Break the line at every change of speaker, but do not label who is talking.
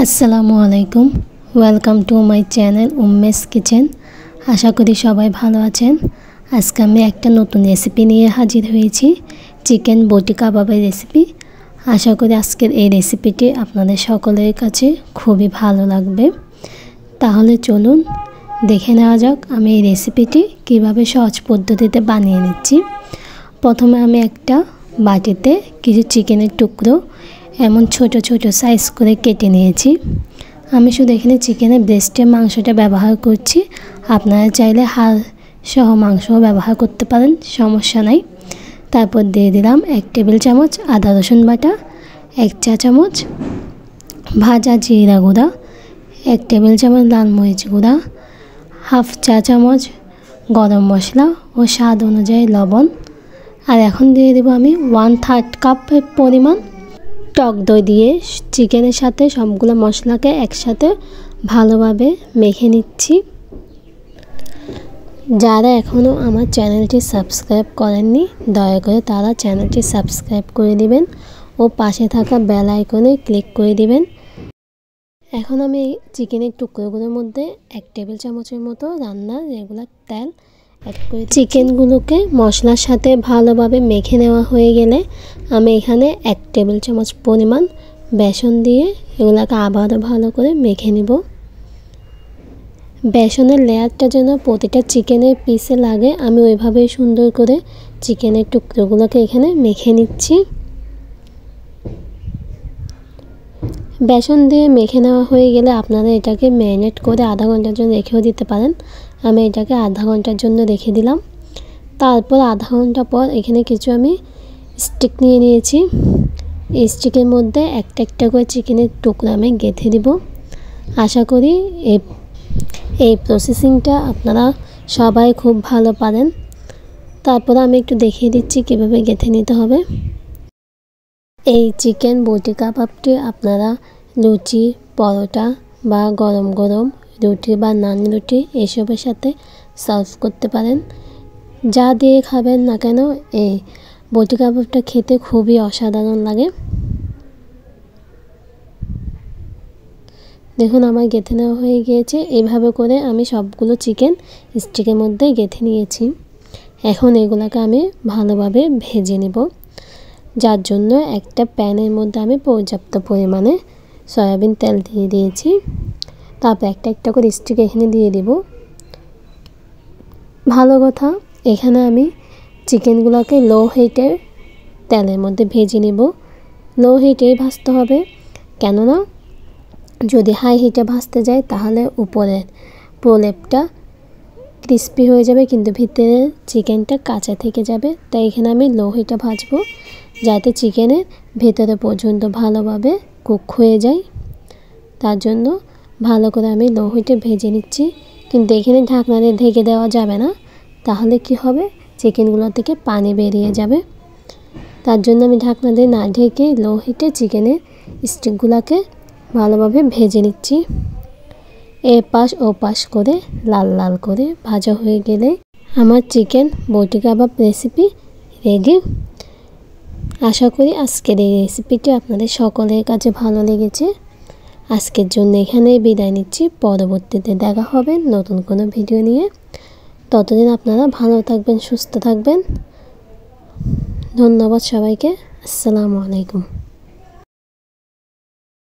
আসসালামু আলাইকুম, welcome to my channel Umme's kitchen. আশা করি সবাই ভালো আছেন। আজকে আমি একটা নতুন রেসিপি নিয়ে হাজির হয়েছি, চিকেন বটি কাবাবের রেসিপি। আশা করি আজকের এই রেসিপিটি আপনাদের সকলের কাছে খুবই ভালো লাগবে। তাহলে চলুন দেখে নেওয়া যাক আমি এই রেসিপিটি কিভাবে সহজ পদ্ধতিতে বানিয়ে নিচ্ছি। প্রথমে আমি একটা বাটিতে কিছু চিকেনের টুকরো এমন ছোট ছোট সাইজ করে কেটে নিয়েছি। আমি শুধু এখানে চিকেনের ব্রেস্টের মাংসটা ব্যবহার করছি, আপনারা চাইলে হাড় সহ মাংসও ব্যবহার করতে পারেন, সমস্যা নাই। তারপর দিয়ে দিলাম 1 টেবিল চামচ আদা রসুন বাটা, 1 চা চামচ ভাজা জিরা গুঁড়া, 1 টেবিল চামচ লাল মরিচ গুঁড়া, 1/2 চা চামচ গরম মশলা ও স্বাদ অনুযায়ী লবণ। আর এখন দিয়ে দেবো আমি 1/3 কাপের পরিমাণ টক দই দিয়ে চিকেনের সাথে সবগুলো মশলাকে একসাথে ভালোভাবে মেখে নিচ্ছি। যারা এখনও আমার চ্যানেলটি সাবস্ক্রাইব করেননি দয়া করে তারা চ্যানেলটি সাবস্ক্রাইব করে দিবেন ও পাশে থাকা বেল আইকনে ক্লিক করে দিবেন। এখন আমি চিকেনের টুকরোগুলোর মধ্যে 1 টেবিল চামচের মতো রান্নার রেগুলার তেল অ্যাড করে চিকেনগুলোকে মশলার সাথে ভালোভাবে মেখে নেওয়া হয়ে গেলে আমি এখানে 1 টেবিল চামচ পরিমাণ বেসন দিয়ে এগুলোকে আবারও ভালো করে মেখে নিব। বেসনের লেয়ারটা যেন প্রতিটা চিকেনের পিসে লাগে, আমি ওইভাবেই সুন্দর করে চিকেনের টুকরোগুলোকে এখানে মেখে নিচ্ছি। বেসন দিয়ে মেখে নেওয়া হয়ে গেলে আপনারা এটাকে ম্যারিনেট করে আধা ঘন্টার জন্য রেখেও দিতে পারেন। আমি এটাকে আধা ঘন্টার জন্য রেখে দিলাম। তারপর আধা ঘন্টা পর এখানে কিছু আমি স্টিক নিয়ে নিয়েছি। এই স্টিকের মধ্যে একটা একটা করে চিকেনের টুকরো আমি গেঁথে দিব। আশা করি এই প্রসেসিংটা আপনারা সবাই খুব ভালো পারেন। তারপর আমি একটু দেখিয়ে দিচ্ছি কীভাবে গেঁথে নিতে হবে। এই চিকেন বটি কাবাবটি আপনারা লুচি, পরোটা বা গরম গরম রুটি বা নান রুটি এসবের সাথে সার্ভ করতে পারেন। যা দিয়ে খাবেন না কেন এই বটি কাবাবটা খেতে খুবই অসাধারণ লাগে। দেখুন আমার গেঁথে নেওয়া হয়ে গিয়েছে। এইভাবে করে আমি সবগুলো চিকেন স্টিকের মধ্যে গেঁথে নিয়েছি। এখন এগুলোকে আমি ভালোভাবে ভেজে নেব, যার জন্য একটা প্যানের মধ্যে আমি পর্যাপ্ত পরিমাণে সয়াবিন তেল দিয়ে দিয়েছি। তারপর একটা একটা করে স্টিক এখানে দিয়ে দেব। ভালো কথা, এখানে আমি চিকেনগুলোকে লো হিটে তেলের মধ্যে ভেজে নেব। লো হিটেই ভাজতে হবে, কেননা যদি হাই হিটে ভাজতে যায় তাহলে উপরের প্রলেপটা ক্রিস্পি হয়ে যাবে কিন্তু ভিতরে চিকেনটা কাঁচা থেকে যাবে। তাই এখানে আমি লো হিটে ভাজবো যাতে চিকেনের ভেতরে পর্যন্ত ভালোভাবে কুক হয়ে যায়। তার জন্য ভালো করে আমি লো হিটে ভেজে নিচ্ছি। কিন্তু এখানে ঢাকনা দিয়ে ঢেকে দেওয়া যাবে না, তাহলে কি হবে চিকেনগুলো থেকে পানি বেরিয়ে যাবে। তার জন্য আমি ঢাকনা দিয়ে না ঢেকে লো হিটে চিকেনের স্টিকগুলোকে ভালোভাবে ভেজে নিচ্ছি। এপাশ ওপাশ করে লাল লাল করে ভাজা হয়ে গেলে আমার চিকেন বটি কাবাব রেসিপি রেডি। আশা করি আজকের এই রেসিপিটি আপনাদের সকলের কাছে ভালো লেগেছে। আজকের জন্য এখানেই বিদায় নিচ্ছি। পরবর্তীতে দেখা হবে নতুন কোনো ভিডিও নিয়ে। ততদিন আপনারা ভালো থাকবেন, সুস্থ থাকবেন। ধন্যবাদ সবাইকে। আসসালামু আলাইকুম।